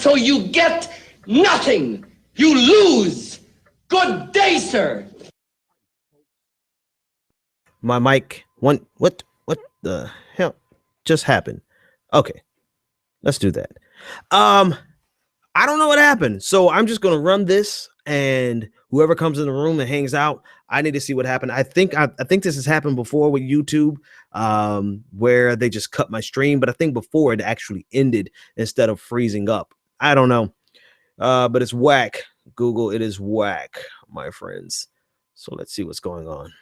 so you get nothing. You lose. Good day, sir. My mic. What the hell just happened? Okay, let's do that. I don't know what happened, so I'm just gonna run this, and whoever comes in the room and hangs out, I need to see what happened. I think this has happened before with YouTube, where they just cut my stream, but I think before it actually ended instead of freezing up. I don't know, but it's whack. Google, it is whack, my friends. So let's see what's going on.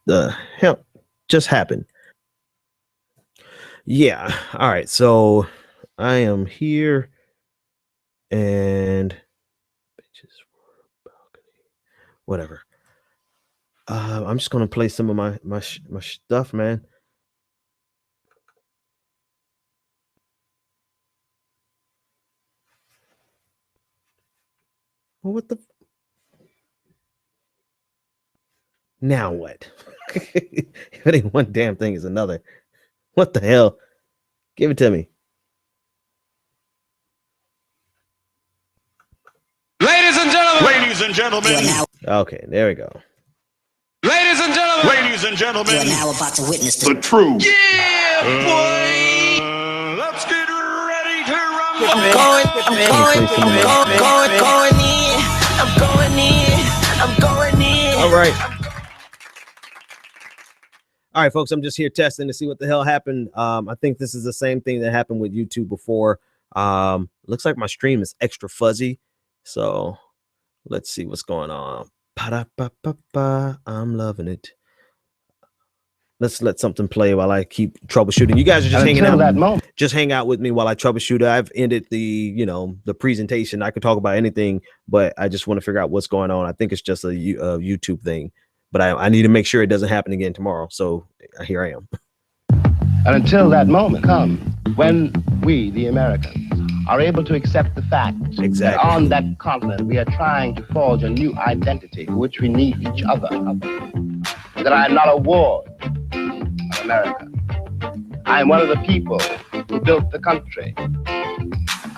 The hell just happened? Yeah. All right. So I am here, and whatever. I'm just gonna play some of my stuff, man. Well, what the? Now what? If it ain't one damn thing, is another. What the hell? Give it to me. Ladies and gentlemen. Ladies and gentlemen. Okay, there we go. Ladies and gentlemen. Ladies and gentlemen. You are now about to witness the truth. Yeah, boy. Let's get ready to rumble. I'm going in. All right. All right, folks, I'm just here testing to see what the hell happened. I think this is the same thing that happened with YouTube before. Looks like my stream is extra fuzzy. So let's see what's going on. Pa-da-pa-pa-pa. I'm loving it. Let's let something play while I keep troubleshooting. You guys are just hanging out. Just hang out with me while I troubleshoot. I've ended the presentation. I could talk about anything, but I just want to figure out what's going on. I think it's just a YouTube thing, but I need to make sure it doesn't happen again tomorrow. So here I am. And until that moment comes, when we, the Americans, are able to accept the fact that on that continent we are trying to forge a new identity for which we need each other, that I am not a ward of America. I am one of the people who built the country.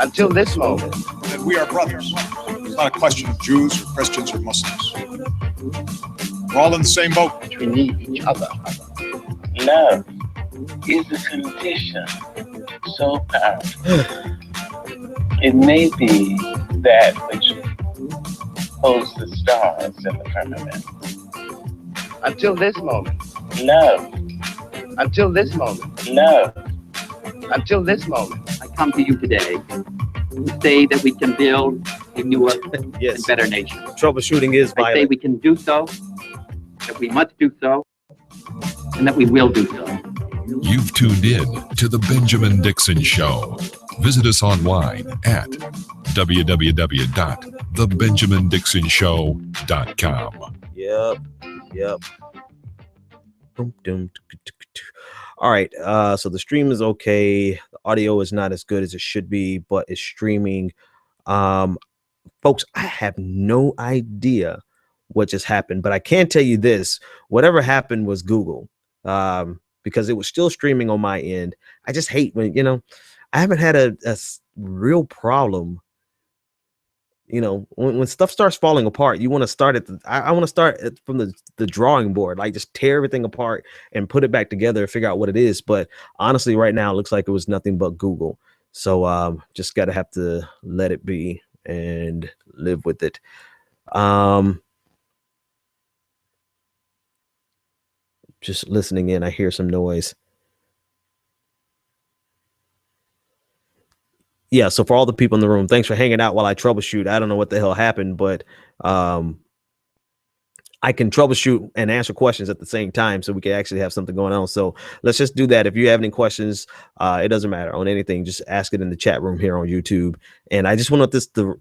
Until this moment. And we are brothers. It's not a question of Jews or Christians or Muslims. We're all in the same boat. We need each other. Love is a condition so powerful. It may be that which holds the stars in the firmament. Until this moment. Love. Until this moment. Love. Until this moment. I come to you today to say that we can build a newer and better nation. Troubleshooting is violent. I say we can do so, that we must do so, and that we will do so. You've tuned in to The Benjamin Dixon Show. Visit us online at www.thebenjamindixonshow.com. Yep. All right. So the stream is okay. The audio is not as good as it should be, but it's streaming. Folks, I have no idea what just happened, but I can tell you this: whatever happened was Google. Because it was still streaming on my end. I just hate when, I haven't had a real problem. When stuff starts falling apart, you want to start I want to start from the drawing board, like just tear everything apart and put it back together and figure out what it is. But honestly, right now, it looks like it was nothing but Google. So just got to have to let it be and live with it. Just listening in, I hear some noise. Yeah, so for all the people in the room, thanks for hanging out while I troubleshoot. I don't know what the hell happened, but I can troubleshoot and answer questions at the same time, so we can actually have something going on. So let's just do that. If you have any questions, it doesn't matter on anything, just ask it in the chat room here on YouTube. And I just want this to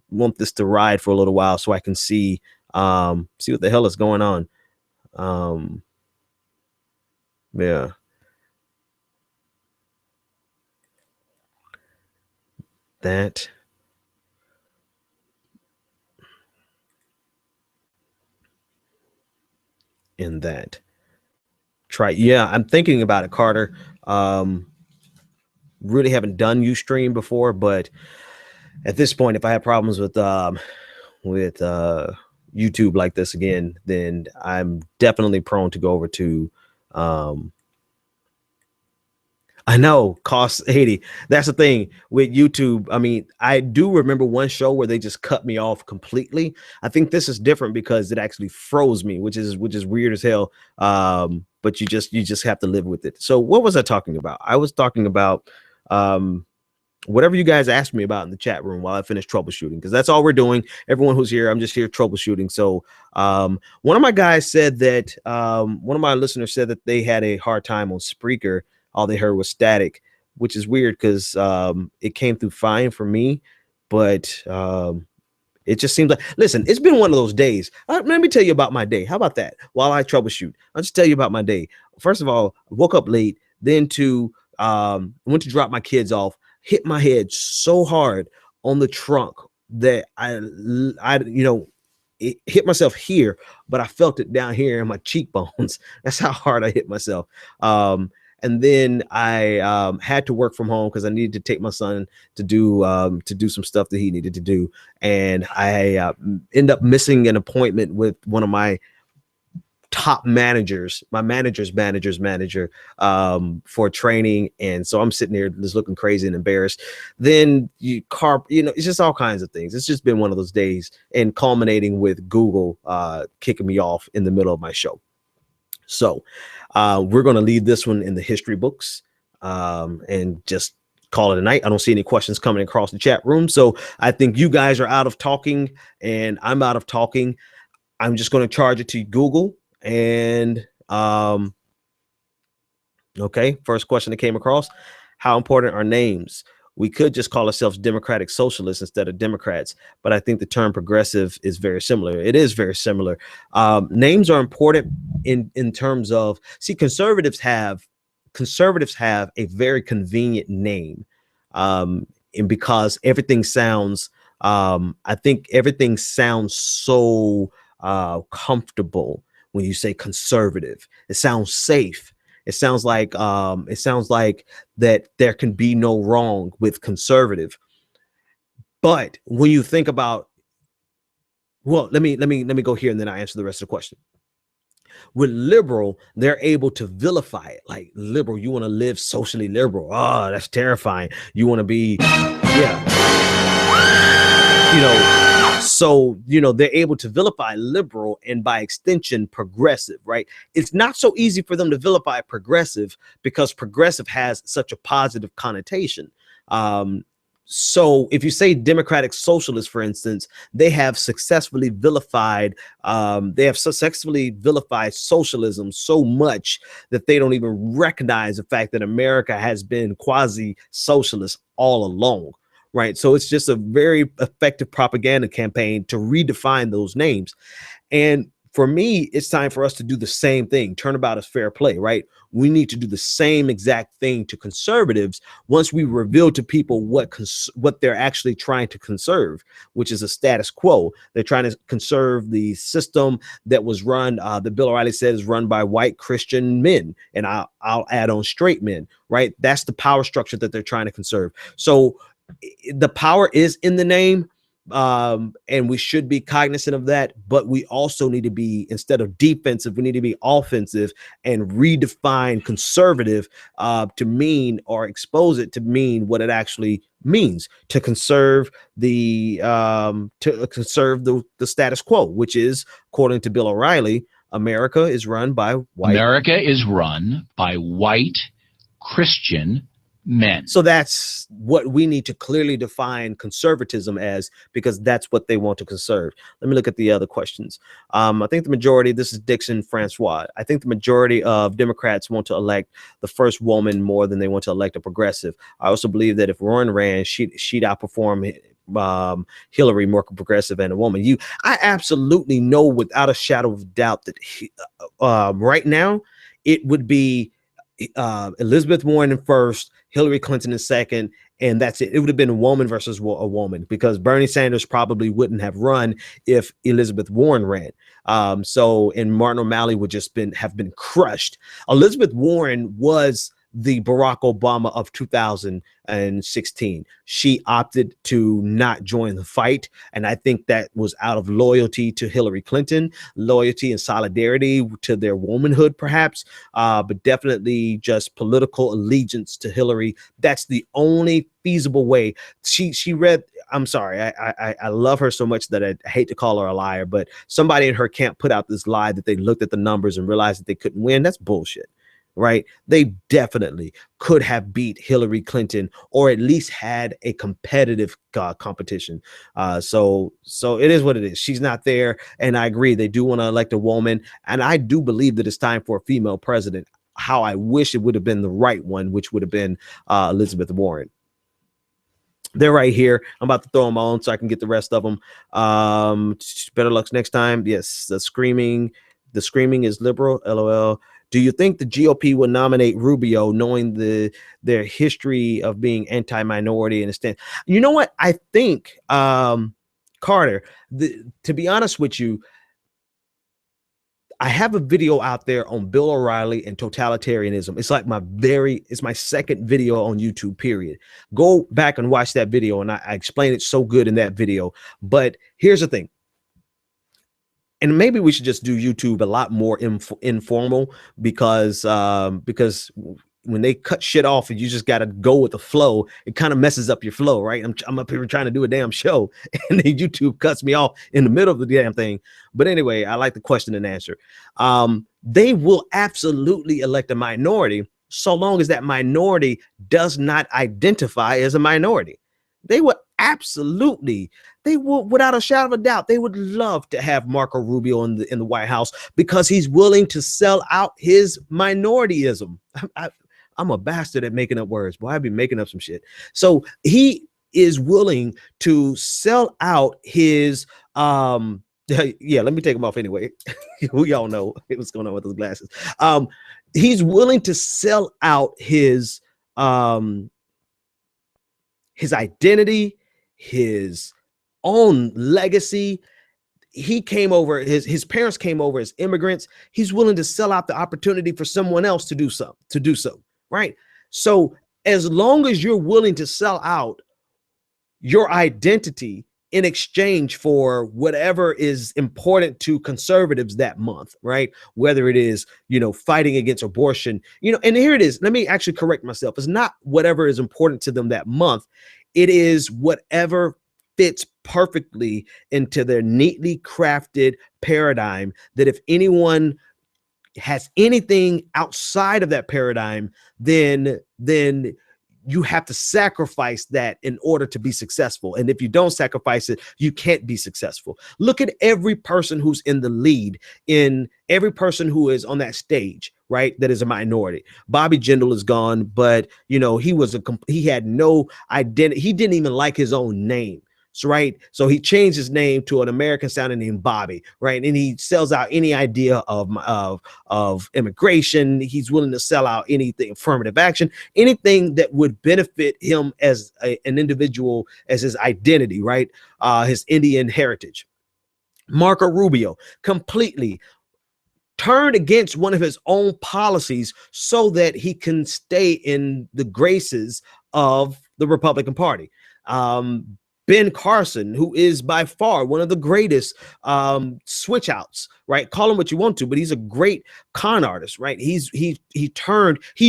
ride for a little while so I can see what the hell is going on. Yeah. That. And that. try. Yeah, I'm thinking about it, Carter. Really haven't done Ustream before, but at this point, if I have problems with YouTube like this again, then I'm definitely prone to go over to I know, costs 80. That's the thing with YouTube. I mean, I do remember one show where they just cut me off completely. I think this is different because it actually froze me, which is weird as hell. But you just have to live with it. So what was I talking about? I was talking about whatever you guys asked me about in the chat room while I finished troubleshooting, because that's all we're doing. Everyone who's here, I'm just here troubleshooting. So one of my guys said that one of my listeners said that they had a hard time on Spreaker. All they heard was static, which is weird because it came through fine for me, but it just seems like, listen, it's been one of those days. Let me tell you about my day. How about that? While I troubleshoot, I'll just tell you about my day. First of all, I woke up late, then went to drop my kids off, hit my head so hard on the trunk that I it hit myself here, but I felt it down here in my cheekbones. That's how hard I hit myself. And then I had to work from home because I needed to take my son to do some stuff that he needed to do. And I end up missing an appointment with one of my top managers, my manager's manager, for training. And so I'm sitting there just looking crazy and embarrassed. Then it's just all kinds of things. It's just been one of those days, and culminating with Google kicking me off in the middle of my show. So we're going to leave this one in the history books and just call it a night. I don't see any questions coming across the chat room. So I think you guys are out of talking and I'm out of talking. I'm just going to charge it to Google. And okay, first question that came across: how important are names? We could just call ourselves democratic socialists instead of Democrats, but I think the term progressive is very similar. It is very similar. Names are important in terms of, see, conservatives have a very convenient name, and because everything sounds, I think everything sounds so comfortable. When you say conservative, it sounds safe. It sounds like that there can be no wrong with conservative. But when you think about, well, let me go here and then I answer the rest of the question. With liberal, they're able to vilify it. Like, liberal, you want to live socially liberal. Oh, that's terrifying. You want to be, so, they're able to vilify liberal and by extension progressive, right? It's not so easy for them to vilify progressive because progressive has such a positive connotation. So if you say democratic socialists, for instance, they have successfully vilified socialism so much that they don't even recognize the fact that America has been quasi-socialist all along. Right. So it's just a very effective propaganda campaign to redefine those names. And for me, it's time for us to do the same thing. Turnabout is fair play, right? We need to do the same exact thing to conservatives once we reveal to people what they're actually trying to conserve, which is a status quo. They're trying to conserve the system that was run, that Bill O'Reilly said is run by white Christian men. And I'll add on straight men, right? That's the power structure that they're trying to conserve. So the power is in the name, and we should be cognizant of that, but we also need to be, instead of defensive, we need to be offensive and redefine conservative to mean, or expose it to mean what it actually means, to conserve the status quo, which is, according to Bill O'Reilly, America is run by white Christian men. So that's what we need to clearly define conservatism as, because that's what they want to conserve. Let me look at the other questions. I think the majority, this is Dixon Francois, I think the majority of Democrats want to elect the first woman more than they want to elect a progressive. I also believe that if Warren ran, she'd outperform Hillary, more progressive and a woman. I absolutely know without a shadow of doubt that right now it would be Elizabeth Warren in first, Hillary Clinton in second, And that's it. It would have been a woman versus a woman, because Bernie Sanders probably wouldn't have run if Elizabeth Warren ran. And Martin O'Malley would have been crushed. Elizabeth Warren was the Barack Obama of 2016. She opted to not join the fight. And I think that was out of loyalty to Hillary Clinton, loyalty and solidarity to their womanhood, perhaps, but definitely just political allegiance to Hillary. That's the only feasible way. She read, I'm sorry, I love her so much that I hate to call her a liar, but somebody in her camp put out this lie that they looked at the numbers and realized that they couldn't win. That's bullshit. Right? They definitely could have beat Hillary Clinton, or at least had a competitive competition. So it is what it is. She's not there. And I agree. They do want to elect a woman. And I do believe that it's time for a female president. How I wish it would have been the right one, which would have been Elizabeth Warren. They're right here. I'm about to throw them on so I can get the rest of them. Better luck next time. Yes, the screaming is liberal. LOL. Do you think the GOP will nominate Rubio, knowing their history of being anti-minority and stand? You know what? I think, Carter, to be honest with you, I have a video out there on Bill O'Reilly and totalitarianism. It's my second video on YouTube, period. Go back and watch that video, and I explain it so good in that video. But here's the thing. And maybe we should just do YouTube a lot more informal, because when they cut shit off and you just got to go with the flow, it kind of messes up your flow, right? I'm up here trying to do a damn show, and then YouTube cuts me off in the middle of the damn thing. But anyway, I like the question and answer. They will absolutely elect a minority, so long as that minority does not identify as a minority. They would absolutely, without a shadow of a doubt, they would love to have Marco Rubio in the White House, because he's willing to sell out his minorityism. I'm a bastard at making up words. Boy, I'd be making up some shit. So he is willing to sell out his yeah, let me take him off anyway. We all know what's going on with those glasses. He's willing to sell out his identity, his own legacy. He came over, his parents came over as immigrants. He's willing to sell out the opportunity for someone else to do so, right? So as long as you're willing to sell out your identity in exchange for whatever is important to conservatives that month, right? Whether it is, fighting against abortion, and here it is. Let me actually correct myself. It's not whatever is important to them that month. It is whatever fits perfectly into their neatly crafted paradigm, that if anyone has anything outside of that paradigm, then you have to sacrifice that in order to be successful. And if you don't sacrifice it, you can't be successful. Look at every person who's in the lead, in every person who is on that stage, right? That is a minority. Bobby Jindal is gone, but he had no identity. He didn't even like his own name. So, right. So he changed his name to an American sounding name, Bobby. Right. And he sells out any idea of immigration. He's willing to sell out anything, affirmative action, anything that would benefit him as an individual, as his identity, right? His Indian heritage. Marco Rubio completely turned against one of his own policies so that he can stay in the graces of the Republican Party. Ben Carson, who is by far one of the greatest switch outs, right? Call him what you want to, but he's a great con artist, right? He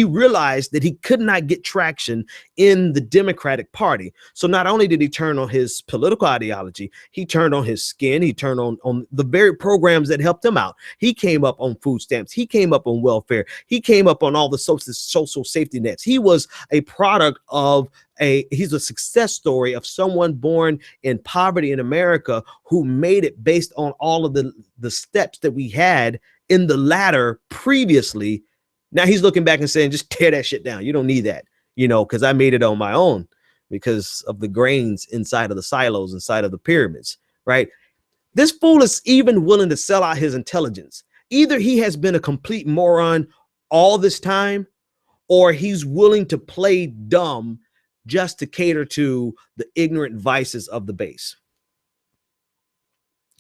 realized that he could not get traction in the Democratic Party. So not only did he turn on his political ideology, he turned on his skin, he turned on the very programs that helped him out. He came up on food stamps, he came up on welfare, he came up on all the social safety nets. He was a product of he's a success story of someone born in poverty in America who made it based on all of the steps that we had in the ladder previously. Now he's looking back and saying, just tear that shit down. You don't need that, because I made it on my own because of the grains inside of the silos, inside of the pyramids, right? This fool is even willing to sell out his intelligence. Either he has been a complete moron all this time, or he's willing to play dumb just to cater to the ignorant vices of the base.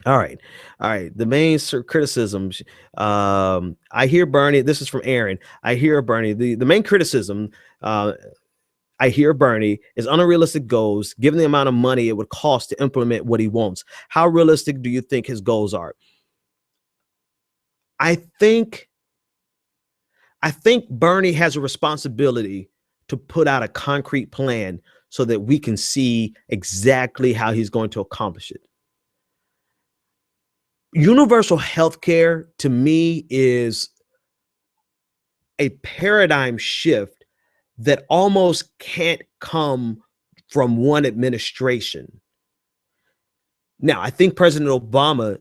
All right. The main criticisms. I hear Bernie. This is from Aaron. I hear Bernie. The main criticism I hear Bernie is unrealistic goals, given the amount of money it would cost to implement what he wants. How realistic do you think his goals are? I think Bernie has a responsibility to put out a concrete plan so that we can see exactly how he's going to accomplish it. Universal health care, to me, is a paradigm shift that almost can't come from one administration. Now, I think President Obama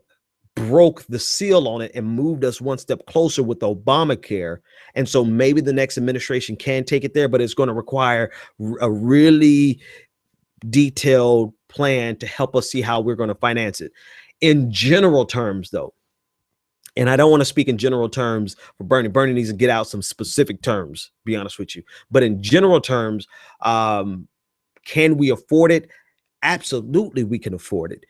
broke the seal on it and moved us one step closer with Obamacare. And so maybe the next administration can take it there, but it's going to require a really detailed plan to help us see how we're going to finance it. In general terms, though, and I don't want to speak in general terms for Bernie. Bernie needs to get out some specific terms, be honest with you. But in general terms, can we afford it? Absolutely, we can afford it.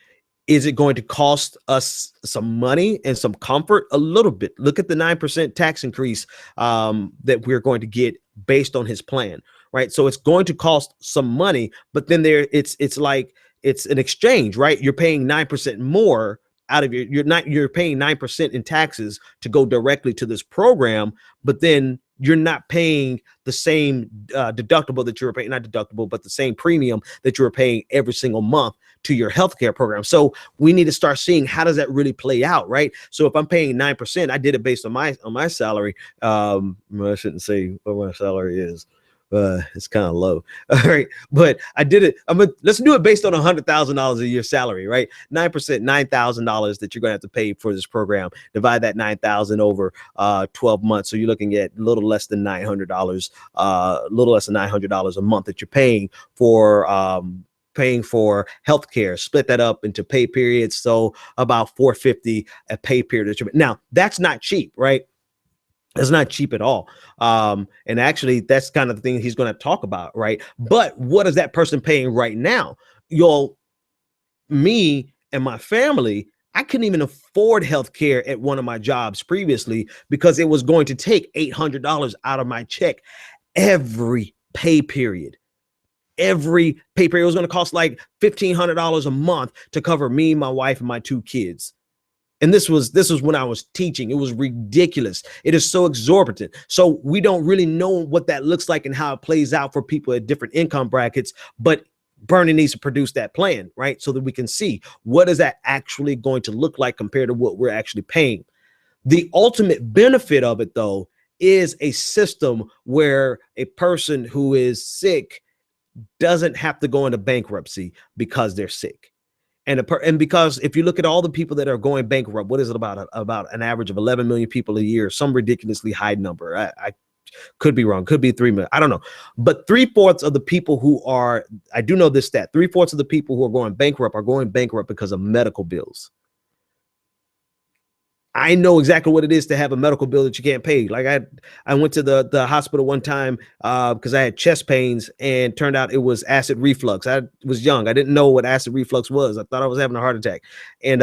Is it going to cost us some money and some comfort? A little bit. Look at the 9% tax increase that we're going to get based on his plan, right? So it's going to cost some money, but then it's like it's an exchange, right? You're paying 9% more out of you're paying 9% in taxes to go directly to this program, but then you're not paying the same deductible that you were paying, not deductible, but the same premium that you were paying every single month to your healthcare program. So we need to start seeing how does that really play out, right? So if I'm paying 9%, I did it based on my salary. I shouldn't say what my salary is. It's kind of low. All right. But I did it. Let's do it based on $100,000 a year salary, right? 9%, $9,000 that you're going to have to pay for this program. Divide that 9,000 over 12 months. So you're looking at a little less than $900, a month that you're paying for healthcare. Split that up into pay periods. So about $450 a pay period. Now that's not cheap, right? It's not cheap at all. And actually, that's kind of the thing he's going to talk about, right? But what is that person paying right now? Me and my family, I couldn't even afford health care at one of my jobs previously because it was going to take $800 out of my check every pay period. Every pay period was going to cost like $1,500 a month to cover me, my wife, and my 2 kids. And this was when I was teaching. It was ridiculous. It is so exorbitant. So we don't really know what that looks like and how it plays out for people at different income brackets. But Bernie needs to produce that plan, right? So that we can see what is that actually going to look like compared to what we're actually paying. The ultimate benefit of it, though, is a system where a person who is sick doesn't have to go into bankruptcy because they're sick. And because if you look at all the people that are going bankrupt, what is it about an average of 11 million people a year, some ridiculously high number. I could be wrong, could be 3 million. I don't know. But 3/4 of the people who are, I do know this stat, 3/4 of the people who are going bankrupt because of medical bills. I know exactly what it is to have a medical bill that you can't pay. Like I went to the hospital one time because I had chest pains, and turned out it was acid reflux. I was young. I didn't know what acid reflux was. I thought I was having a heart attack. And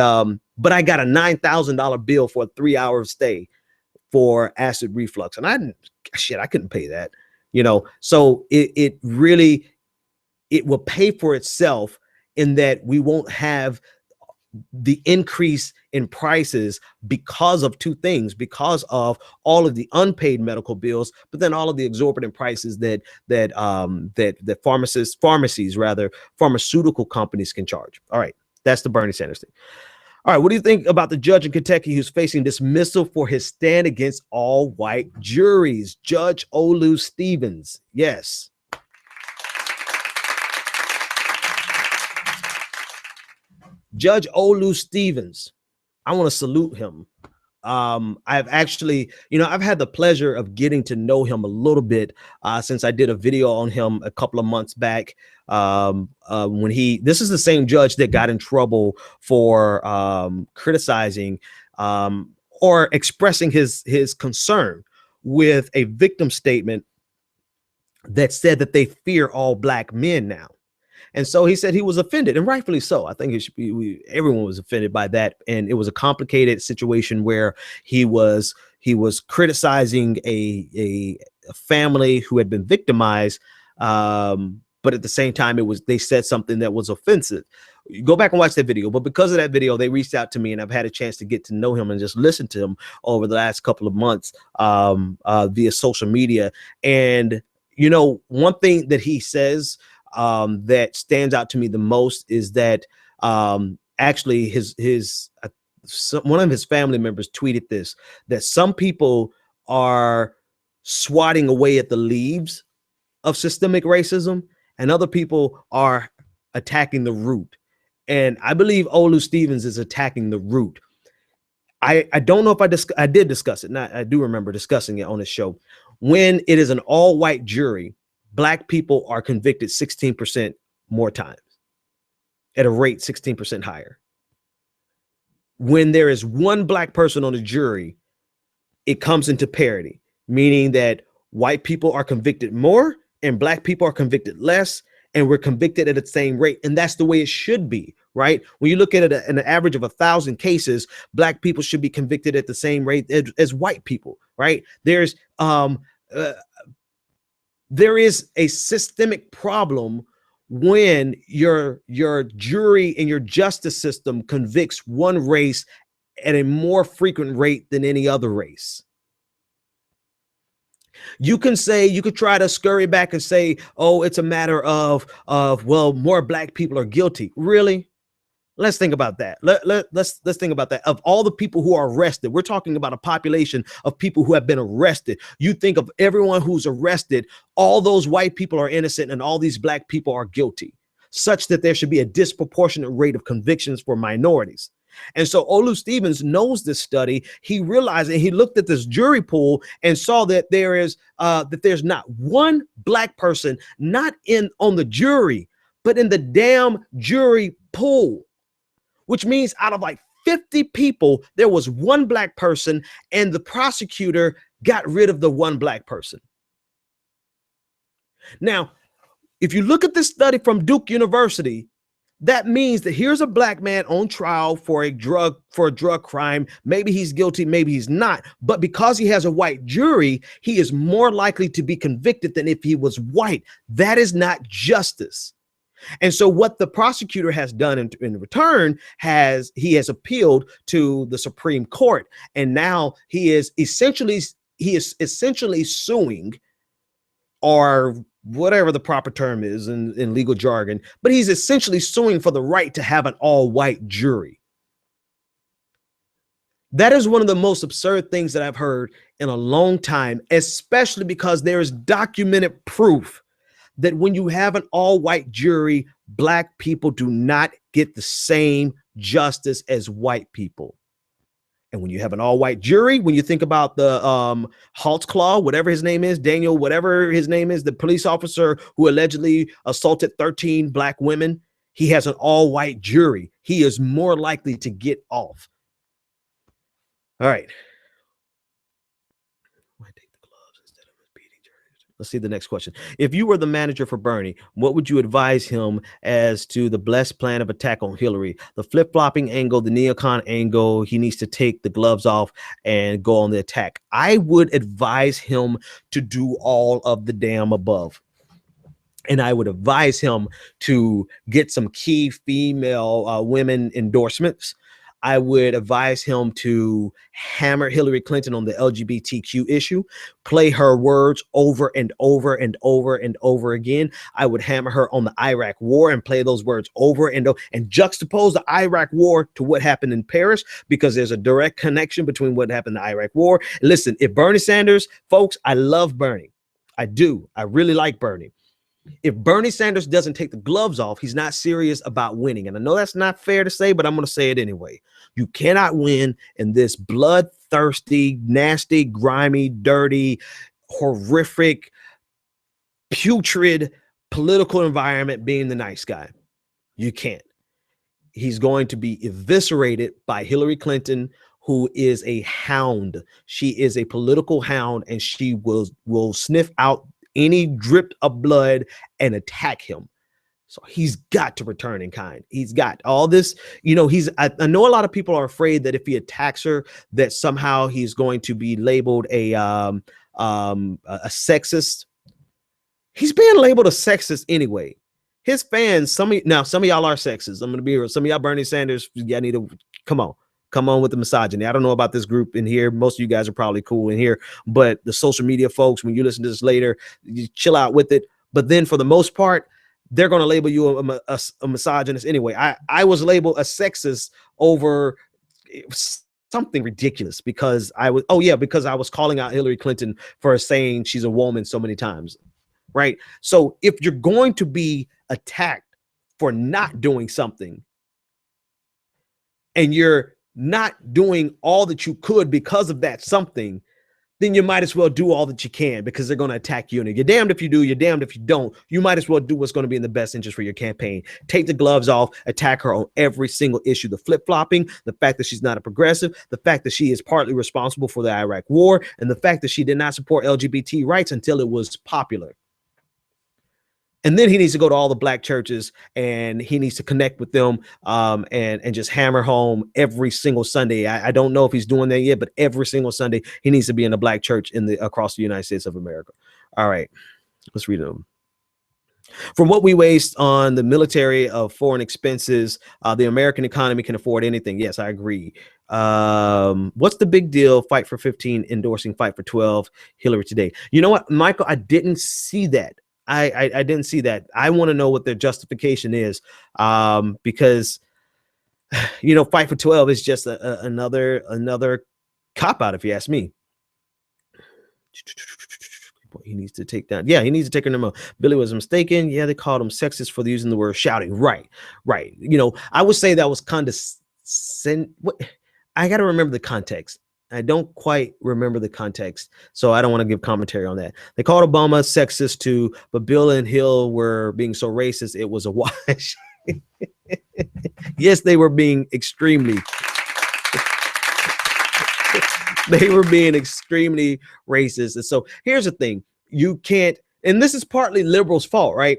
but I got a $9,000 bill for a 3-hour stay for acid reflux. And I couldn't pay that, So it really will pay for itself in that we won't have the increase in prices because of 2 things, because of all of the unpaid medical bills, but then all of the exorbitant prices that pharmaceutical companies can charge. All right, that's the Bernie Sanders thing. All right, what do you think about the judge in Kentucky who's facing dismissal for his stand against all white juries? Judge Olu Stevens. Yes. Judge Olu Stevens, I want to salute him. I've actually, I've had the pleasure of getting to know him a little bit since I did a video on him a couple of months back. This is the same judge that got in trouble for criticizing or expressing his concern with a victim statement that said that they fear all black men now. And so he said he was offended, and rightfully so. I think it should be, everyone was offended by that. And it was a complicated situation where he was criticizing a family who had been victimized. But at the same time, they said something that was offensive. You go back and watch that video. But because of that video, they reached out to me, and I've had a chance to get to know him and just listen to him over the last couple of months via social media. And, you know, one thing that he says that stands out to me the most is that actually one of his family members tweeted this, that some people are swatting away at the leaves of systemic racism and other people are attacking the root. And I believe Olu Stevens is attacking the root. I don't know if I did discuss it. I do remember discussing it on the show. When it is an all-white jury, black people are convicted 16% more times, at a rate 16% higher. When there is one black person on the jury, it comes into parity, meaning that white people are convicted more and black people are convicted less, and we're convicted at the same rate. And that's the way it should be, right? When you look at it, an average of 1,000 cases, black people should be convicted at the same rate as white people, right? There is a systemic problem when your jury and your justice system convicts one race at a more frequent rate than any other race. You could try to scurry back and say, oh, it's a matter of well, more black people are guilty. Really? Let's think about that. Let's think about that. Of all the people who are arrested, we're talking about a population of people who have been arrested. You think of everyone who's arrested, all those white people are innocent and all these black people are guilty, such that there should be a disproportionate rate of convictions for minorities. And so Olu Stevens knows this study. He realized, and he looked at this jury pool and saw that there's not one black person, not on the jury, but in the damn jury pool, which means out of like 50 people, there was one black person, and the prosecutor got rid of the one black person. Now, if you look at this study from Duke University, that means that here's a black man on trial for a drug crime. Maybe he's guilty, maybe he's not. But because he has a white jury, he is more likely to be convicted than if he was white. That is not justice. And so what the prosecutor has done in return he has appealed to the Supreme Court. And now he is essentially suing, or whatever the proper term is in legal jargon, but he's essentially suing for the right to have an all-white jury. That is one of the most absurd things that I've heard in a long time, especially because there is documented proof that when you have an all-white jury, black people do not get the same justice as white people. And when you have an all-white jury, when you think about the Holtzclaw, whatever his name is, Daniel, whatever his name is, the police officer who allegedly assaulted 13 black women, he has an all-white jury. He is more likely to get off. All right. Let's see the next question. If you were the manager for Bernie, what would you advise him as to the blessed plan of attack on Hillary? The flip-flopping angle, the neocon angle, he needs to take the gloves off and go on the attack. I would advise him to do all of the damn above. And I would advise him to get some key female women endorsements. I would advise him to hammer Hillary Clinton on the LGBTQ issue, play her words over and over and over and over again. I would hammer her on the Iraq war and play those words over and over and juxtapose the Iraq war to what happened in Paris, because there's a direct connection between what happened in the Iraq war. Listen, if Bernie Sanders, folks, I love Bernie. I do. I really like Bernie. If Bernie Sanders doesn't take the gloves off, he's not serious about winning. And I know that's not fair to say, but I'm going to say it anyway. You cannot win in this bloodthirsty, nasty, grimy, dirty, horrific, putrid political environment being the nice guy. You can't. He's going to be eviscerated by Hillary Clinton, who is a hound. She is a political hound, and she will sniff out any drip of blood and attack him. So he's got to return in kind. He's got all this, you know, I know a lot of people are afraid that if he attacks her, that somehow he's going to be labeled a sexist. He's being labeled a sexist anyway. His fans, some of y'all are sexist. I'm going to be real. Some of y'all Bernie Sanders, y'all need to come on with the misogyny. I don't know about this group in here. Most of you guys are probably cool in here, but the social media folks, when you listen to this later, you chill out with it. But then for the most part, they're going to label you a misogynist anyway. I was labeled a sexist over something ridiculous because I was calling out Hillary Clinton for saying she's a woman so many times, right? So if you're going to be attacked for not doing something and you're not doing all that you could because of that something, then you might as well do all that you can because they're going to attack you. And you're damned if you do, you're damned if you don't. You might as well do what's going to be in the best interest for your campaign. Take the gloves off, attack her on every single issue. The flip-flopping, the fact that she's not a progressive, the fact that she is partly responsible for the Iraq war, and the fact that she did not support LGBT rights until it was popular. And then he needs to go to all the black churches and he needs to connect with them and just hammer home every single Sunday. I don't know if he's doing that yet, but every single Sunday he needs to be in a black church across the United States of America. All right, let's read them. From what we waste on the military of foreign expenses, the American economy can afford anything. Yes, I agree. What's the big deal? Fight for 15 endorsing Fight for 12 Hillary today. You know what, Michael? I didn't see that. I didn't see that. I want to know what their justification is, because, you know, Fight for 12 is just another cop out, if you ask me. He needs to take down. Yeah, he needs to take her number. Billy was mistaken. Yeah, they called him sexist for using the word shouting. Right. You know, I would say that was condescending. I got to remember the context. I don't quite remember the context, so I don't want to give commentary on that. They called Obama sexist too, but Bill and Hill were being so racist, it was a wash. Yes, they were being extremely racist. And so here's the thing. You can't, and this is partly liberals' fault, right?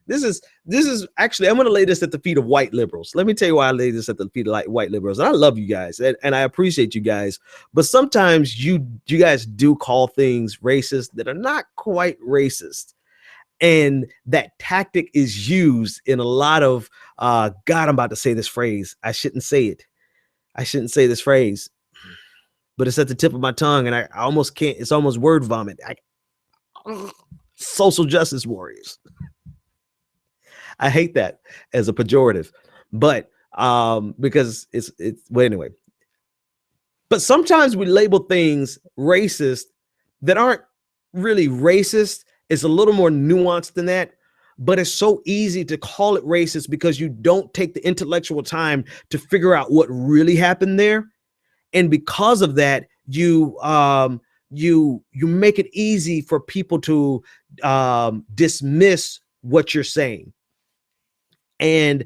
This is actually, I'm going to lay this at the feet of white liberals. Let me tell you why I lay this at the feet of white liberals. And I love you guys and I appreciate you guys, but sometimes you guys do call things racist that are not quite racist. And that tactic is used in a lot of, God, I'm about to say this phrase. I shouldn't say it. I shouldn't say this phrase, but it's at the tip of my tongue and I almost can't, it's almost word vomit. Social justice warriors. I hate that as a pejorative, but because it's well, anyway. But sometimes we label things racist that aren't really racist. It's a little more nuanced than that, but it's so easy to call it racist because you don't take the intellectual time to figure out what really happened there. And because of that, you make it easy for people to dismiss what you're saying. And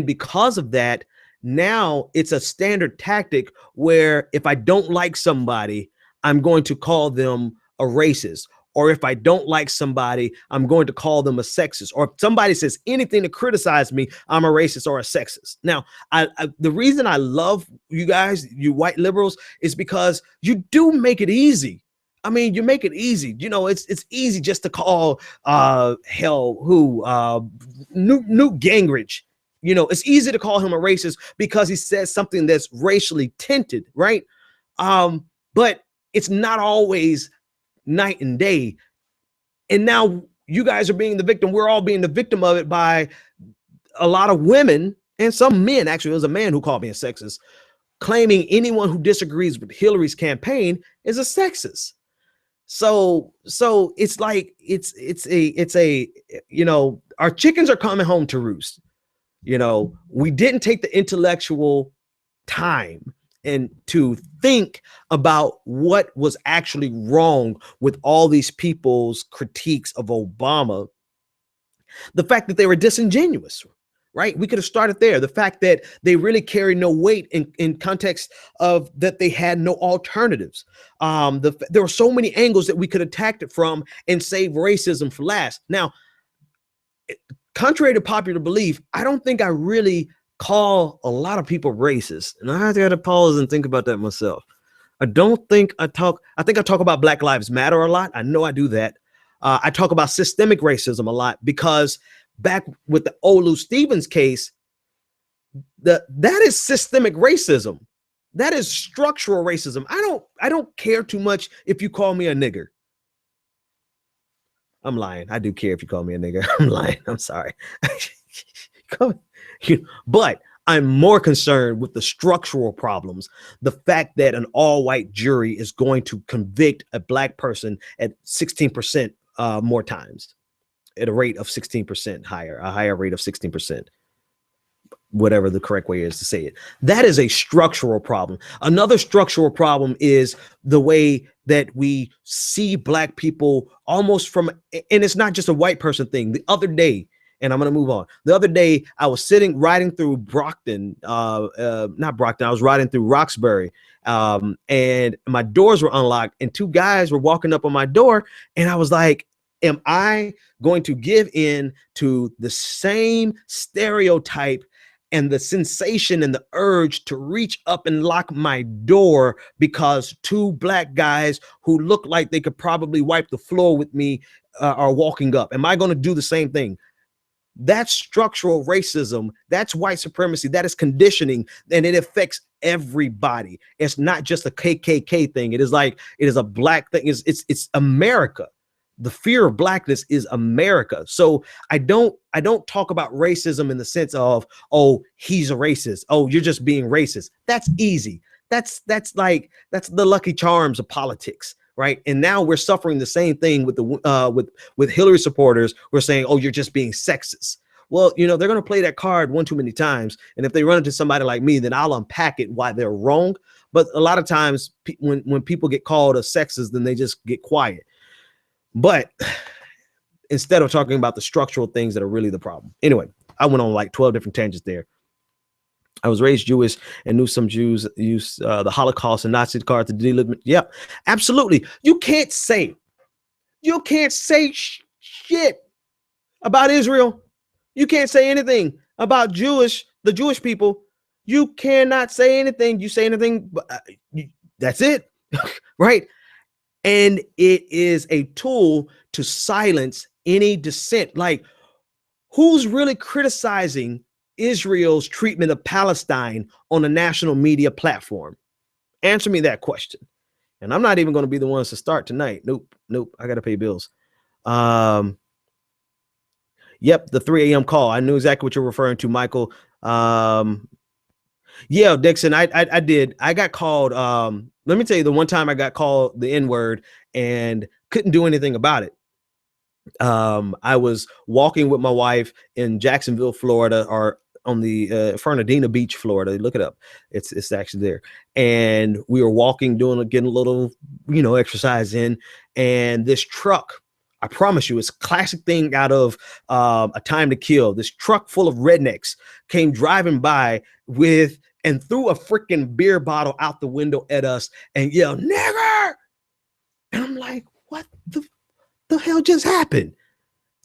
because of that, now it's a standard tactic where if I don't like somebody, I'm going to call them a racist. Or if I don't like somebody, I'm going to call them a sexist. Or if somebody says anything to criticize me, I'm a racist or a sexist. Now, the reason I love you guys, you white liberals, is because you do make it easy. I mean, you make it easy. You know, it's easy just to call Newt Gingrich. You know, it's easy to call him a racist because he says something that's racially tinted, right? But it's not always night and day. And now you guys are being the victim. We're all being the victim of it by a lot of women and some men. Actually, it was a man who called me a sexist, claiming anyone who disagrees with Hillary's campaign is a sexist. So it's like it's a you know, our chickens are coming home to roost. You know, we didn't take the intellectual time and to think about what was actually wrong with all these people's critiques of Obama. The fact that they were disingenuous, right? We could have started there. The fact that they really carry no weight in context of that they had no alternatives. There were so many angles that we could attack it from and save racism for last. Now, contrary to popular belief, I don't think I really call a lot of people racist. And I had to pause and think about that myself. I think I talk about Black Lives Matter a lot. I know I do that. I talk about systemic racism a lot because back with the Olu Stevens case, that is systemic racism. That is structural racism. I don't care too much if you call me a nigger. I'm lying. I do care if you call me a nigger. I'm lying. I'm sorry. But I'm more concerned with the structural problems. The fact that an all-white jury is going to convict a Black person at 16% more times, at a rate of 16% higher, a higher rate of 16%, whatever the correct way is to say it. That is a structural problem. Another structural problem is the way that we see Black people almost from, and it's not just a white person thing. The other day, and I'm going to move on. The other day, I was riding through Brockton, not Brockton, I was riding through Roxbury, and my doors were unlocked, and two guys were walking up on my door, and I was like, am I going to give in to the same stereotype and the sensation and the urge to reach up and lock my door because two Black guys who look like they could probably wipe the floor with me are walking up? Am I going to do the same thing? That's structural racism. That's white supremacy. That is conditioning, and it affects everybody. It's not just a KKK thing. It is a Black thing. It's America. The fear of Blackness is America. So I don't talk about racism in the sense of, oh, he's a racist. Oh, you're just being racist. That's easy. That's the Lucky Charms of politics, right? And now we're suffering the same thing with with Hillary supporters. We're saying, oh, you're just being sexist. Well, they're going to play that card one too many times. And if they run into somebody like me, then I'll unpack it why they're wrong. But a lot of times when people get called a sexist, then they just get quiet. But instead of talking about the structural things that are really the problem. Anyway, I went on like 12 different tangents there. I was raised Jewish and knew some Jews use the Holocaust and Nazi card to delimit. Yeah, absolutely. You can't say shit about Israel. You can't say anything about the Jewish people. You cannot say anything. You say anything, that's it, right? And it is a tool to silence any dissent. Like, who's really criticizing Israel's treatment of Palestine on a national media platform? Answer me that question. And I'm not even going to be the ones to start tonight. Nope. I got to pay bills. Yep, the 3 a.m. call. I knew exactly what you're referring to, Michael. Yeah, Dixon, I did. I got called. Let me tell you, the one time I got called the N-word and couldn't do anything about it. I was walking with my wife in Jacksonville, Florida, or on the Fernandina Beach, Florida. Look it up. It's actually there. And we were walking, getting a little, exercise in, and this truck, I promise you, it's a classic thing out of A Time to Kill. This truck full of rednecks came driving by and threw a freaking beer bottle out the window at us and yelled, "Nigger!" And I'm like, what the hell just happened?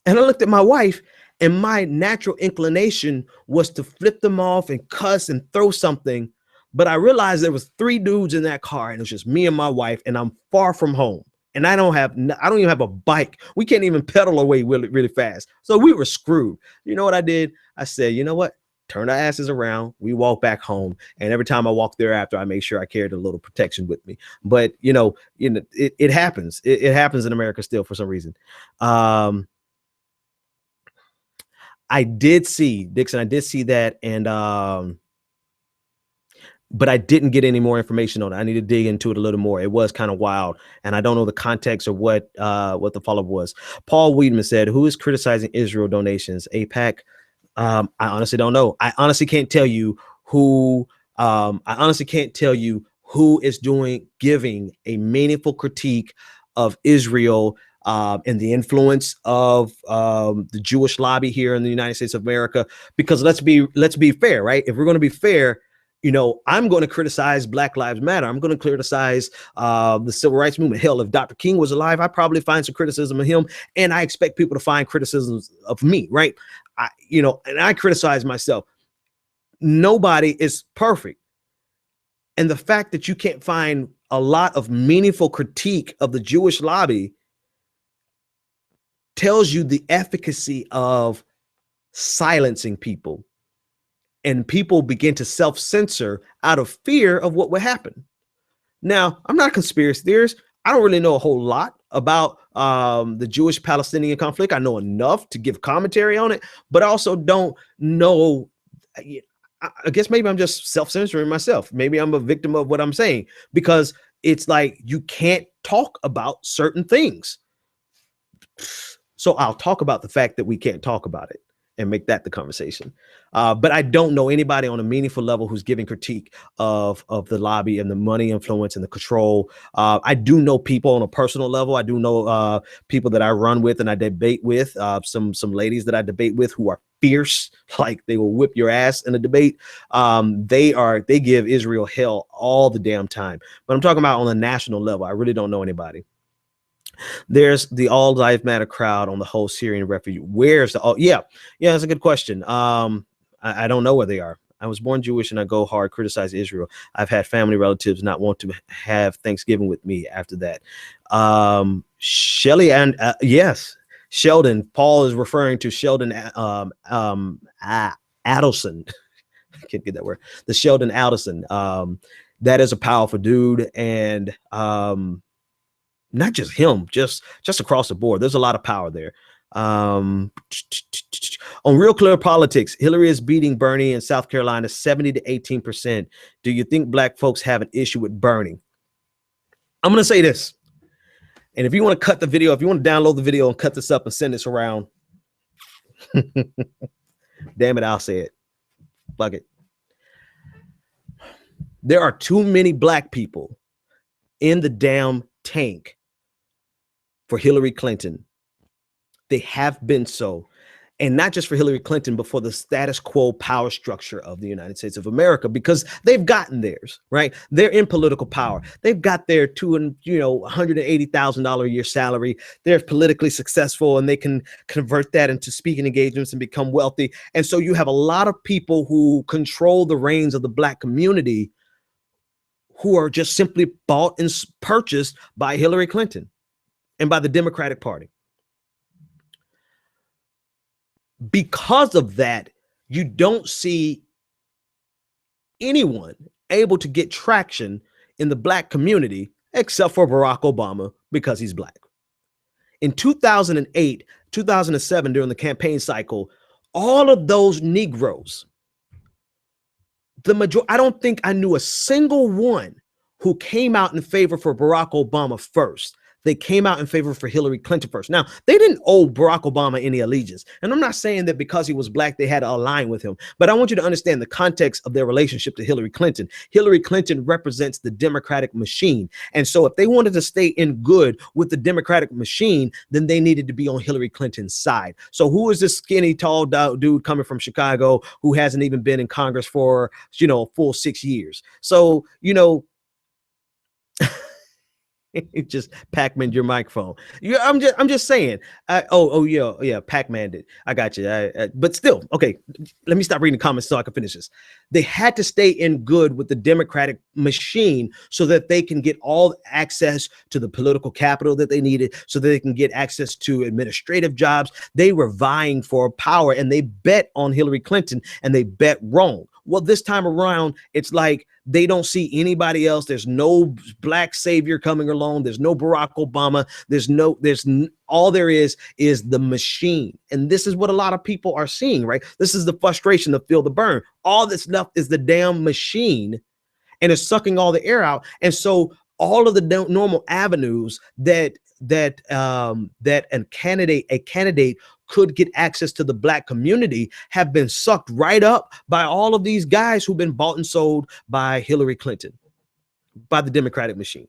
And I looked at my wife, and my natural inclination was to flip them off and cuss and throw something. But I realized there was 3 dudes in that car, and it was just me and my wife, and I'm far from home. And I don't even have a bike. We can't even pedal away really, really fast. So we were screwed. You know what I did? I said, you know what? Turn our asses around. We walk back home. And every time I walk thereafter, I make sure I carried a little protection with me. But, it happens. It happens in America still for some reason. I did see, Dixon, that. And, but I didn't get any more information on it. I need to dig into it a little more. It was kind of wild. And I don't know the context or what the follow-up was. Paul Weedman said, who is criticizing Israel donations? AIPAC? I honestly don't know. I honestly can't tell you who is giving a meaningful critique of Israel and the influence of the Jewish lobby here in the United States of America. Because let's be fair, right? If we're going to be fair, you know, I'm going to criticize Black Lives Matter. I'm going to criticize the civil rights movement. Hell, if Dr. King was alive, I'd probably find some criticism of him. And I expect people to find criticisms of me, right? And I criticize myself. Nobody is perfect. And the fact that you can't find a lot of meaningful critique of the Jewish lobby tells you the efficacy of silencing people. And people begin to self-censor out of fear of what would happen. Now, I'm not a conspiracy theorist. I don't really know a whole lot about the Jewish-Palestinian conflict. I know enough to give commentary on it, but I also don't know. I guess maybe I'm just self-censoring myself. Maybe I'm a victim of what I'm saying, because it's like you can't talk about certain things. So I'll talk about the fact that we can't talk about it and make that the conversation. But I don't know anybody on a meaningful level who's giving critique of the lobby and the money influence and the control. I do know people on a personal level. I do know people that I run with and I debate with, some ladies that I debate with who are fierce, like they will whip your ass in a debate. They give Israel hell all the damn time. But I'm talking about on a national level. I really don't know anybody. There's the All Lives Matter crowd on the whole Syrian refugee. Where's the yeah, that's a good question. I don't know where they are. I was born Jewish and I go hard, criticize Israel. I've had family relatives not want to have Thanksgiving with me after that. Shelly and yes, Sheldon. Paul is referring to Sheldon Adelson. I can't get that word. The Sheldon Adelson. That is a powerful dude, and not just him, just across the board. There's a lot of power there. On Real Clear Politics, Hillary is beating Bernie in South Carolina 70 to 18%. Do you think Black folks have an issue with Bernie? I'm going to say this. And if you want to cut the video, if you want to download the video and cut this up and send this around, damn it, I'll say it. Fuck it. There are too many Black people in the damn tank for Hillary Clinton. They have been so. And not just for Hillary Clinton, but for the status quo power structure of the United States of America, because they've gotten theirs, right? They're in political power. They've got their $180,000 a year salary. They're politically successful and they can convert that into speaking engagements and become wealthy. And so you have a lot of people who control the reins of the Black community who are just simply bought and purchased by Hillary Clinton and by the Democratic Party. Because of that, you don't see anyone able to get traction in the Black community except for Barack Obama, because he's Black. In 2008, 2007, during the campaign cycle, all of those Negroes, I don't think I knew a single one who came out in favor for Barack Obama first. They came out in favor for Hillary Clinton first. Now, they didn't owe Barack Obama any allegiance. And I'm not saying that because he was Black, they had to align with him. But I want you to understand the context of their relationship to Hillary Clinton. Hillary Clinton represents the Democratic machine. And so if they wanted to stay in good with the Democratic machine, then they needed to be on Hillary Clinton's side. So who is this skinny, tall dude coming from Chicago who hasn't even been in Congress for, a full 6 years? So, it just Pac-Man your microphone. I'm just saying. Yeah, Pac-Man did. I got you. But still, okay. Let me stop reading the comments so I can finish this. They had to stay in good with the Democratic machine so that they can get all access to the political capital that they needed, so that they can get access to administrative jobs. They were vying for power, and they bet on Hillary Clinton, and they bet wrong. Well, this time around, it's like they don't see anybody else. There's no Black savior coming along. There's no Barack Obama. All there is the machine. And this is what a lot of people are seeing, right? This is the frustration to feel the burn. All that's left is the damn machine, and it's sucking all the air out. And so all of the normal avenues that a candidate could get access to the Black community have been sucked right up by all of these guys who've been bought and sold by Hillary Clinton, by the Democratic machine.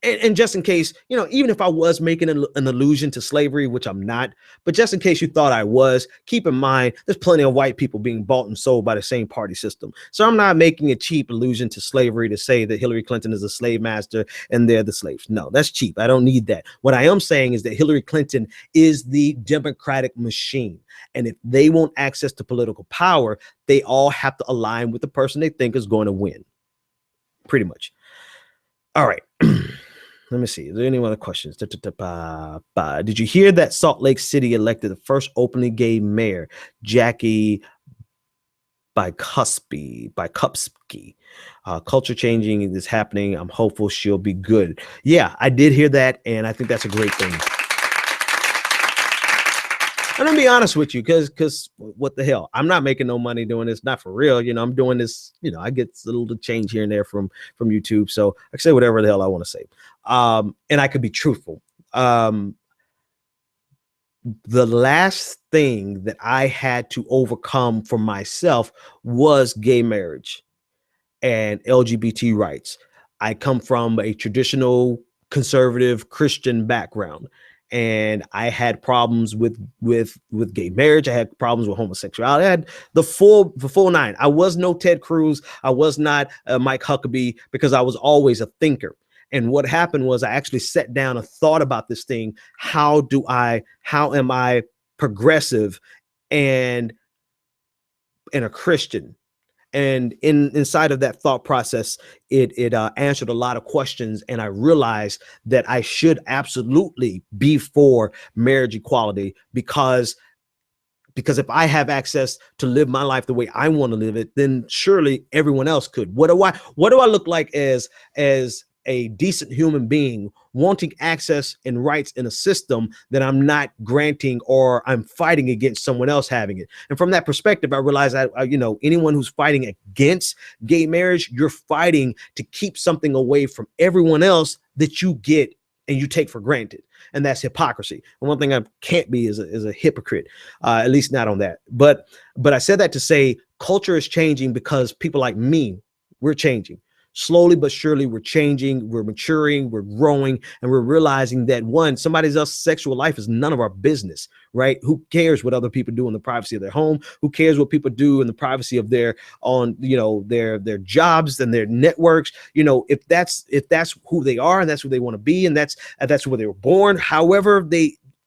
And just in case, even if I was making an allusion to slavery, which I'm not, but just in case you thought I was, keep in mind, there's plenty of white people being bought and sold by the same party system. So I'm not making a cheap allusion to slavery to say that Hillary Clinton is a slave master and they're the slaves. No, that's cheap. I don't need that. What I am saying is that Hillary Clinton is the Democratic machine. And if they want access to political power, they all have to align with the person they think is going to win. Pretty much. All right. Let me see. Is there any other questions? Did you hear that Salt Lake City elected the first openly gay mayor, Jackie Bykupski? Culture changing is happening. I'm hopeful she'll be good. Yeah, I did hear that, and I think that's a great thing. And I'll be honest with you, because what the hell? I'm not making no money doing this, not for real. I'm doing this, I get a little change here and there from YouTube. So I can say whatever the hell I want to say. And I could be truthful. The last thing that I had to overcome for myself was gay marriage and LGBT rights. I come from a traditional conservative Christian background. And I had problems with gay marriage. I had problems with homosexuality. I had the full nine. I was no Ted Cruz. I was not Mike Huckabee, because I was always a thinker. And what happened was I actually sat down and thought about this thing. How am I progressive and a Christian? And inside of that thought process, it answered a lot of questions. And I realized that I should absolutely be for marriage equality, because if I have access to live my life the way I want to live it, then surely everyone else could. What do I look like as a decent human being wanting access and rights in a system that I'm not granting, or I'm fighting against someone else having it? And from that perspective, I realized that, anyone who's fighting against gay marriage, you're fighting to keep something away from everyone else that you get and you take for granted. And that's hypocrisy. And one thing I can't be is a hypocrite, at least not on that. But I said that to say culture is changing because people like me, we're changing. Slowly but surely, we're changing, we're maturing, we're growing, and we're realizing that, one, somebody else's sexual life is none of our business, right? Who cares what other people do in the privacy of their home? Who cares what people do in the privacy of their jobs and their networks? If that's who they are and that's who they want to be, and that's where they were born. However,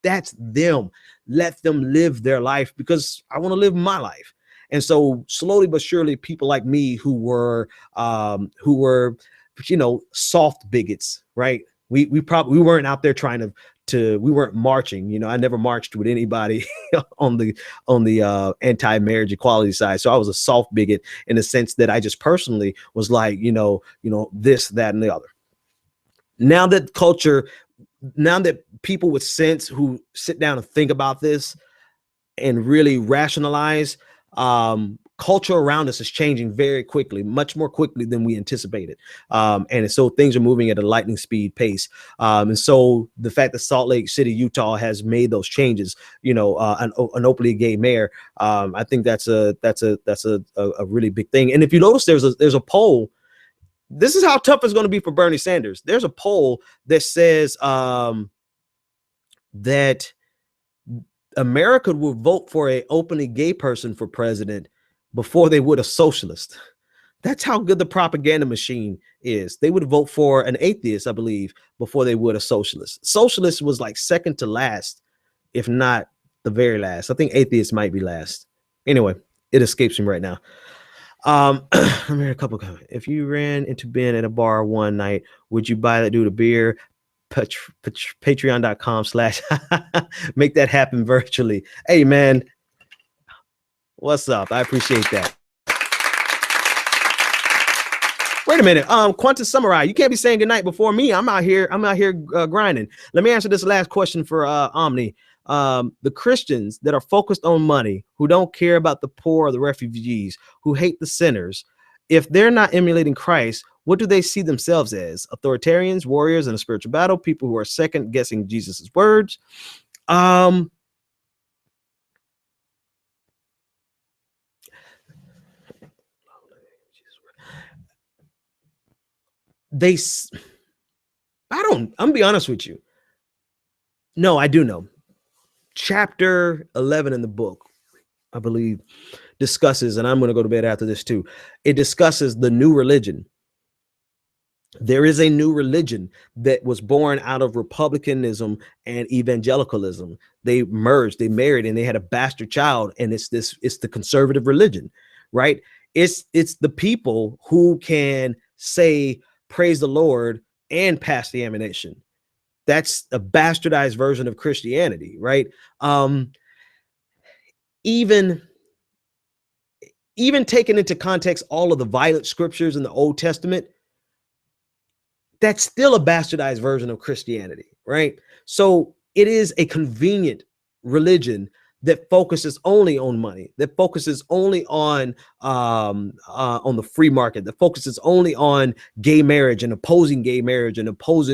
that's them. Let them live their life, because I want to live my life. And so slowly but surely, people like me who were soft bigots, right? We weren't out there trying to we weren't marching. I never marched with anybody on the anti-marriage equality side. So I was a soft bigot in the sense that I just personally was like, this, that, and the other. Now that people with sense who sit down and think about this and really rationalize, culture around us is changing very quickly, much more quickly than we anticipated. And so things are moving at a lightning speed pace. And so the fact that Salt Lake City, Utah has made those changes, an openly gay mayor, I think that's a really big thing. And if you notice, there's a poll. This is how tough it's going to be for Bernie Sanders. There's a poll that says that America would vote for an openly gay person for president before they would a socialist. That's how good the propaganda machine is. They would vote for an atheist, I believe, before they would a socialist. Socialist was like second to last, if not the very last. I think atheist might be last. Anyway, it escapes me right now. I'm hearing a couple of comments. If you ran into Ben at a bar one night, would you buy that dude a beer? Patreon.com/ make that happen virtually. Hey man, what's up? I appreciate that. Wait a minute. Quantum Samurai, you can't be saying goodnight before me. I'm out here grinding. Let me answer this last question for Omni. The Christians that are focused on money, who don't care about the poor or the refugees, who hate the sinners, if they're not emulating Christ, what do they see themselves as? Authoritarians, warriors in a spiritual battle, people who are second guessing Jesus's words. I I'm gonna be honest with you. No, I do know. Chapter 11 in the book, I believe, discusses, and I'm going to go to bed after this too. It discusses the new religion. There is a new religion that was born out of republicanism and evangelicalism. They merged, they married, and they had a bastard child. And it's the conservative religion, right? It's the people who can say, praise the Lord and pass the ammunition. That's a bastardized version of Christianity, right? Even taking into context all of the violent scriptures in the Old Testament, that's still a bastardized version of Christianity, right? So it is a convenient religion that focuses only on money, that focuses only on the free market, that focuses only on gay marriage and opposing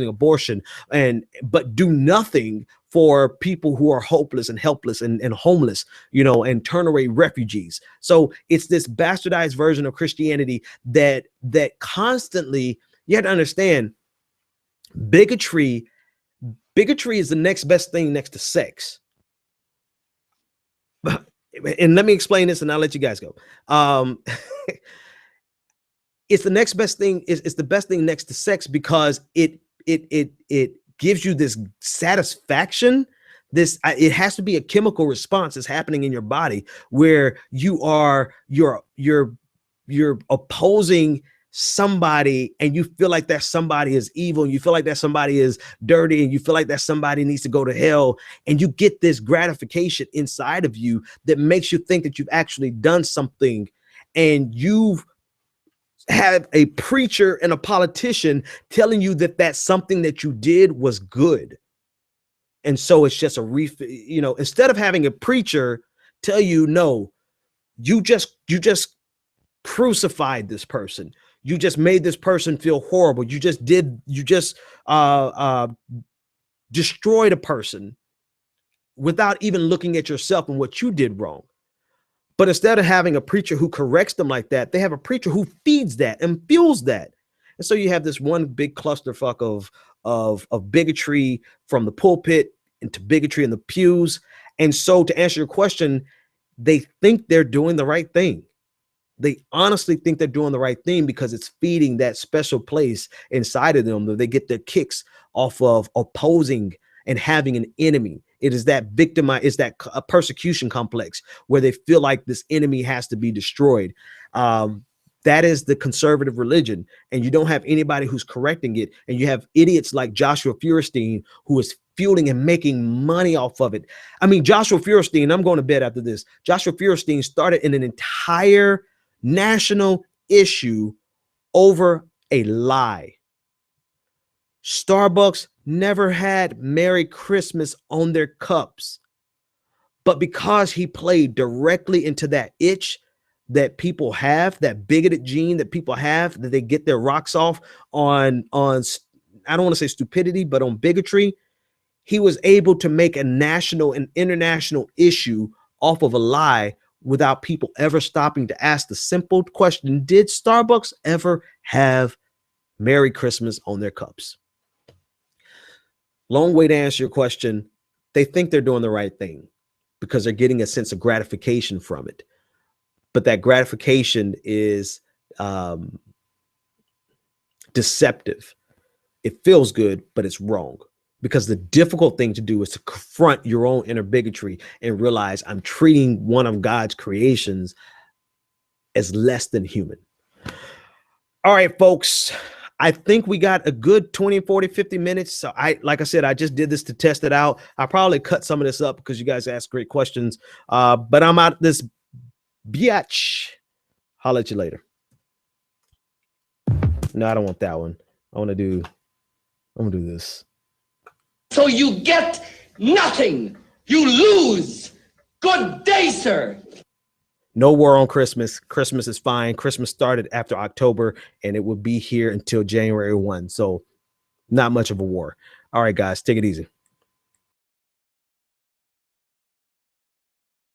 abortion, but do nothing for people who are hopeless and helpless and homeless, and turn away refugees. So it's this bastardized version of Christianity that constantly, you have to understand, bigotry is the next best thing next to sex. And let me explain this and I'll let you guys go. It's the next best thing. It's the best thing next to sex because it gives you this satisfaction. It has to be a chemical response that's happening in your body where you're opposing somebody and you feel like that somebody is evil and you feel like that somebody is dirty and you feel like that somebody needs to go to hell, and you get this gratification inside of you that makes you think that you've actually done something, and you've had a preacher and a politician telling you that something that you did was good. And so it's just instead of having a preacher tell you, no, you just crucified this person. You just made this person feel horrible. You just destroyed a person without even looking at yourself and what you did wrong. But instead of having a preacher who corrects them like that, they have a preacher who feeds that and fuels that. And so you have this one big clusterfuck of bigotry from the pulpit into bigotry in the pews. And so to answer your question, they think they're doing the right thing. They honestly think they're doing the right thing because it's feeding that special place inside of them that they get their kicks off of opposing and having an enemy. It is that it's that persecution complex where they feel like this enemy has to be destroyed. That is the conservative religion, and you don't have anybody who's correcting it. And you have idiots like Joshua Feuerstein, who is fueling and making money off of it. I mean, Joshua Feuerstein, I'm going to bed after this. Joshua Feuerstein started in an entire national issue over a lie. Starbucks never had Merry Christmas on their cups, but because he played directly into that itch that people have, that bigoted gene that people have, that they get their rocks off on I don't want to say stupidity, but on bigotry, he was able to make a national and international issue off of a lie without people ever stopping to ask the simple question, did Starbucks ever have Merry Christmas on their cups? Long way to answer your question. They think they're doing the right thing because they're getting a sense of gratification from it. But that gratification is deceptive. It feels good, but it's wrong. Because the difficult thing to do is to confront your own inner bigotry and realize I'm treating one of God's creations as less than human. All right, folks, I think we got a good 20, 40, 50 minutes. So like I said, I just did this to test it out. I probably cut some of this up because you guys asked great questions. But I'm out this biatch. Holla at you later. No, I don't want that one. I'm gonna do this. So you get nothing. You lose. Good day, sir. No war on Christmas. Christmas is fine. Christmas started after October and it will be here until January 1. So not much of a war. All right, guys, take it easy.